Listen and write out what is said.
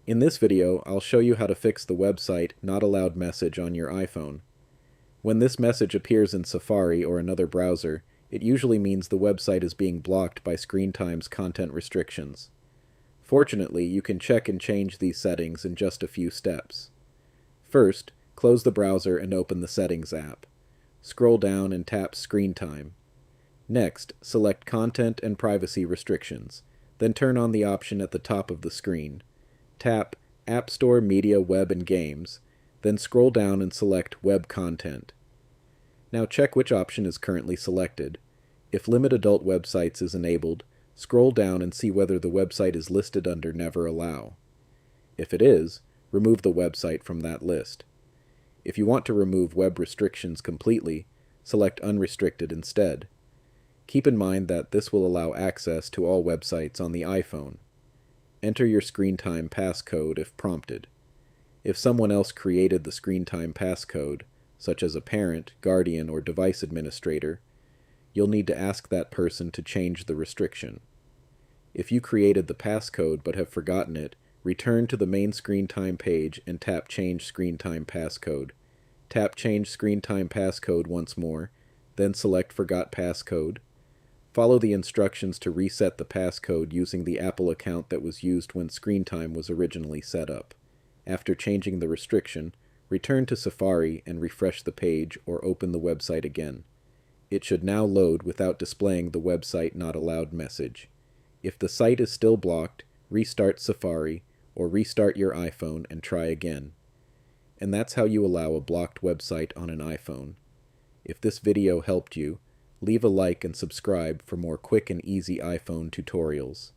In this video, I'll show you how to fix the website not allowed message on your iPhone. When this message appears in Safari or another browser, it usually means the website is being blocked by Screen Time's content restrictions. Fortunately, you can check and change these settings in just a few steps. First, close the browser and open the Settings app. Scroll down and tap Screen Time. Next, select Content and Privacy Restrictions, then turn on the option at the top of the screen. Tap App Store Media Web and Games, then scroll down and select Web Content. Now check which option is currently selected. If Limit Adult Websites is enabled, scroll down and see whether the website is listed under Never Allow. If it is, remove the website from that list. If you want to remove web restrictions completely, select Unrestricted instead. Keep in mind that this will allow access to all websites on the iPhone. Enter your Screen Time passcode if prompted. If someone else created the Screen Time passcode, such as a parent, guardian, or device administrator, you'll need to ask that person to change the restriction. If you created the passcode but have forgotten it, return to the main Screen Time page and tap Change Screen Time Passcode. Tap Change Screen Time Passcode once more, then select Forgot Passcode. Follow the instructions to reset the passcode using the Apple account that was used when Screen Time was originally set up. After changing the restriction, return to Safari and refresh the page or open the website again. It should now load without displaying the website not allowed message. If the site is still blocked, restart Safari or restart your iPhone and try again. And that's how you allow a blocked website on an iPhone. If this video helped you, leave a like and subscribe for more quick and easy iPhone tutorials.